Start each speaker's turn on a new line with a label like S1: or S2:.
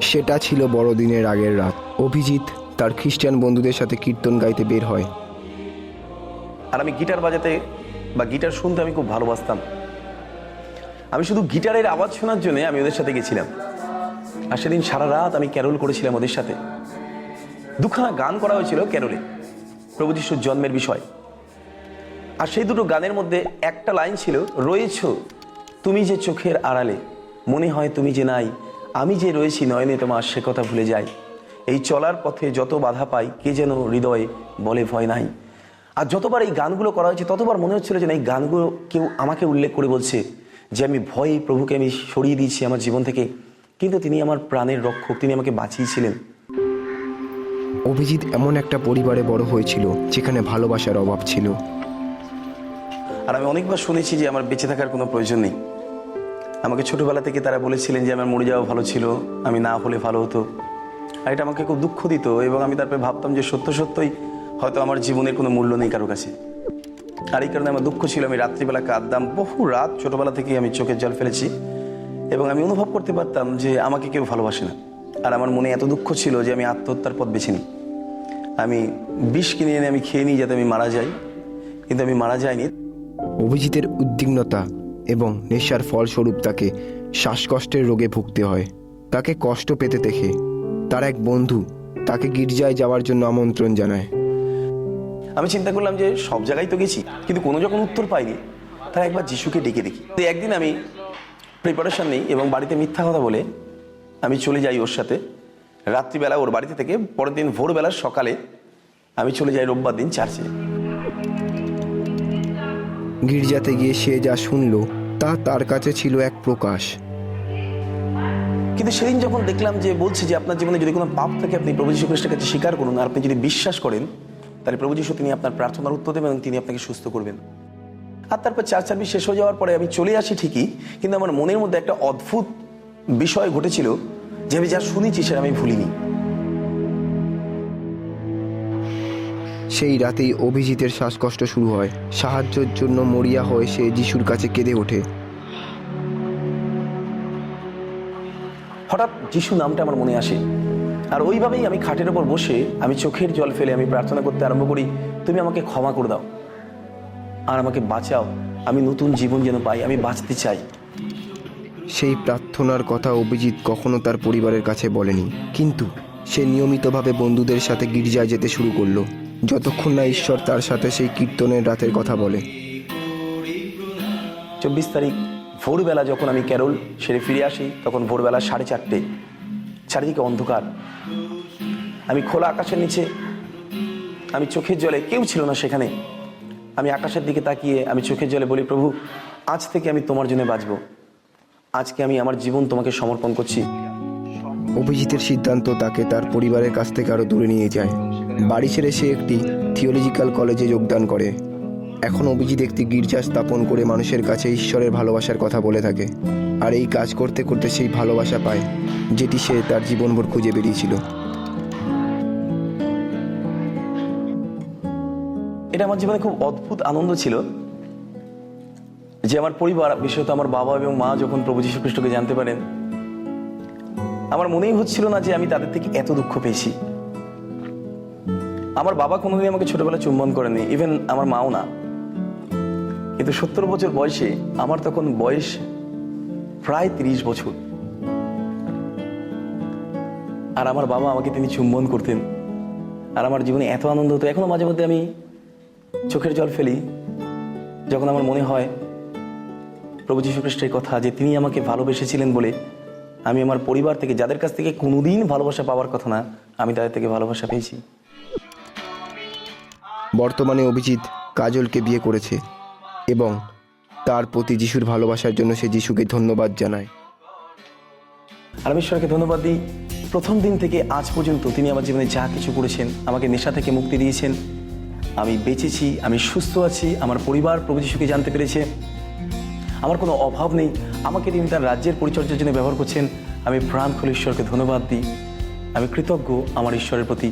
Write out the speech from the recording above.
S1: সেটা ছিল বড়দিনের আগের রাত। অভিজিৎ তার খ্রিস্টান বন্ধুদের সাথে কীর্তন গাইতে বের হয়।
S2: আর আমি গিটার বাজাতে বা গিটার শুনতে আমি খুব ভালোবাসতাম। আমি শুধু গিটারের আওয়াজ শোনার জন্য আমি ওদের সাথে গেছিলাম। আর সেদিন সারা রাত আমি ক্যারল করেছিলাম ওদের সাথে। দুখানা গান করা হয়েছিল ক্যারলে, প্রভু যিশুর জন্মের বিষয়। আর সেই দুটো গানের মধ্যে একটা লাইন ছিল, রয়েছ তুমি যে চোখের আড়ালে, মনে হয় তুমি যে নাই, আমি যে রয়েছি নয়নে তোমার সে কথা ভুলে যাই। এই চলার পথে যত বাধা পাই, কে যেন হৃদয়ে বলে ভয় নাই। আর যতবার এই গানগুলো করা হয়েছে ততবার মনে হচ্ছিল যে এই গানগুলো কেউ আমাকে উল্লেখ করে বলছে যে আমি ভয়ে প্রভুকে আমি সরিয়ে দিয়েছি আমার জীবন থেকে, কিন্তু তিনি আমার প্রাণের রক্ষক, তিনি আমাকে বাঁচিয়েছিলেন।
S1: অভিজিৎ এমন একটা পরিবারে বড় হয়েছিল যেখানে ভালোবাসার অভাব ছিল।
S2: আর আমি অনেকবার শুনেছি যে আমার বেঁচে থাকার কোনো প্রয়োজন নেই। আমাকে ছোটবেলা থেকে তারা বলেছিলেন যে আমার মরে যাওয়া ভালো ছিল, আমি না হলে ভালো হতো। আর এটা আমাকে খুব দুঃখ দিত, এবং আমি তারপরে ভাবতাম যে সত্যই হয়তো আমার জীবনের কোনো মূল্য নেই কারো কাছে। আর এই কারণে আমার দুঃখ ছিল। আমি রাত্রিবেলা কাঁদতাম, বহু রাত ছোটবেলা থেকে আমি চোখের জল ফেলেছি, এবং আমি অনুভব করতে পারতাম যে আমাকে কেউ ভালোবাসে না। আর আমার মনে এত দুঃখ ছিল যে আমি আত্মহত্যার পথ বেছে নিই। আমি বিষ কিনে এনে আমি খেয়ে নিই যাতে আমি মারা যাই, কিন্তু আমি মারা যাইনি।
S1: অভিজিতের উদ্বিগ্নতা এবং নেশার ফলস্বরূপ তাকে শ্বাসকষ্টের রোগে ভুগতে হয়। তাকে কষ্ট পেতে দেখে তার এক বন্ধু তাকে গির্জায় যাওয়ার জন্য আমন্ত্রণ জানায়।
S2: আমি চিন্তা করলাম যে সব জায়গায় তো গেছি, কিন্তু কোনো যখন উত্তর পাইনি, তারা একবার যিশুকে ডেকে দেখি। তো একদিন আমি প্রিপারেশন নিই এবং বাড়িতে মিথ্যা কথা বলে আমি চলে যাই ওর সাথে রাত্রিবেলা ওর বাড়িতে থেকে। পরের দিন ভোরবেলার সকালে আমি চলে যাই রোববার দিন চার্চে।
S1: গির্জাতে গিয়ে সে যা শুনল তা তার কাছে ছিল এক প্রকাশ।
S2: কিন্তু সেদিন যখন দেখলাম যে বলছে যে আপনার জীবনে যদি কোনো পাপ থাকে আপনি প্রভু যীশু খ্রিস্টের কাছে স্বীকার করুন, আর আপনি যদি বিশ্বাস করেন তাহলে প্রভু যীশু তিনি আপনার প্রার্থনার উত্তর দেবেন এবং তিনি আপনাকে সুস্থ করবেন। আর তারপর চার্চ সার্ভিস শেষ হয়ে যাওয়ার পরে আমি চলে আসি ঠিকই, কিন্তু আমার মনের মধ্যে একটা অদ্ভুত বিষয় ঘটেছিল যে আমি যা শুনেছি সেটা আমি ভুলিনি।
S1: সেই রাতেই অভিজিতের শ্বাসকষ্ট শুরু হয়। সাহায্যের জন্য মরিয়া হয়ে সে যিশুর কাছে কেঁদে ওঠে।
S2: হঠাৎ যিশু নামটা আমার মনে আসে, আর ওইভাবেই আমি খাটের ওপর বসে আমি চোখের জল ফেলে আমি প্রার্থনা করতে আরম্ভ করি, তুমি আমাকে ক্ষমা করে দাও আর আমাকে বাঁচাও, আমি নতুন জীবন যেন পাই, আমি বাঁচতে চাই।
S1: সেই প্রার্থনার কথা অভিজিৎ কখনো তার পরিবারের কাছে বলেনি, কিন্তু সে নিয়মিতভাবে বন্ধুদের সাথে গির্জায় যেতে শুরু করলো, যতক্ষণ না ঈশ্বর তার সাথে সেই কীর্তনের রাতের কথা বলে।
S2: 24 তারিখ ভোরবেলা যখন আমি ক্যারল সেরে ফিরে আসি, তখন ভোরবেলা 4:30, চারিদিকে অন্ধকার। আমি খোলা আকাশের নিচে, আমি চোখের জলে, কেউ ছিল না সেখানে। আমি আকাশের দিকে তাকিয়ে আমি চোখের জলে বলি, প্রভু আজ থেকে আমি তোমার জন্য বাঁচব, আজকে আমি আমার জীবন তোমাকে সমর্পণ করছি।
S1: অভিজিতের সিদ্ধান্ত তাকে তার পরিবারের কাছ থেকে আরও দূরে নিয়ে যায়। বাড়ি ছেড়ে সে একটি থিওলজিক্যাল কলেজে যোগদান করে। এখন অভিজিৎ একটি গির্জা স্থাপন করে মানুষের কাছে ঈশ্বরের ভালোবাসার কথা বলে থাকে, আর এই কাজ করতে করতে সেই ভালোবাসা পায় যেটি সে তার জীবনভর খুঁজে বেরিয়েছিল।
S2: এটা আমার জীবনে খুব অদ্ভুত আনন্দ ছিল যে আমার পরিবার, বিশেষত আমার বাবা এবং মা যখন প্রভু যীশু খ্রিস্টকে জানতে পারেন, আমার মনেই হচ্ছিল না যে আমি তাদের থেকে এত দুঃখ পেয়েছি। আমার বাবা কোনোদিন আমাকে ছোটবেলায় চুম্বন করেনি, ইভেন আমার মাও না। কিন্তু 70 বছর বয়সে, আমার তখন বয়স প্রায় 30 বছর, আর আমার বাবা আমাকে তিনি চুম্বন করতেন, আর আমার জীবনে এত আনন্দ হতো। এখনো মাঝে মধ্যে আমি চোখের জল ফেলি যখন আমার মনে হয় প্রভু যীশু খ্রিস্টের কথা, যে তিনি আমাকে ভালোবেসেছিলেন বলে আমি আমার পরিবার থেকে, যাদের কাছ থেকে কোনোদিন ভালোবাসা পাওয়ার কথা না, আমি তাদের থেকে ভালোবাসা পেয়েছি।
S1: বর্তমানে অভিজিৎ কাজলকে বিয়ে করেছে এবং তার প্রতি যিশুর ভালোবাসার জন্য সে যিশুকে ধন্যবাদ জানায়।
S2: আর আমি ঈশ্বরকে ধন্যবাদ দিই, প্রথম দিন থেকে আজ পর্যন্ত তিনি আমার জীবনে যা কিছু করেছেন, আমাকে নেশা থেকে মুক্তি দিয়েছেন, আমি বেঁচেছি, আমি সুস্থ আছি, আমার পরিবার প্রভু যিশুকে জানতে পেরেছে, আমার কোনো অভাব নেই, আমাকে তিনি তার রাজ্যের পরিচর্যার জন্য ব্যবহার করছেন। আমি প্রাণ খুলে ঈশ্বরকে ধন্যবাদ দিই। আমি কৃতজ্ঞ আমার ঈশ্বরের প্রতি।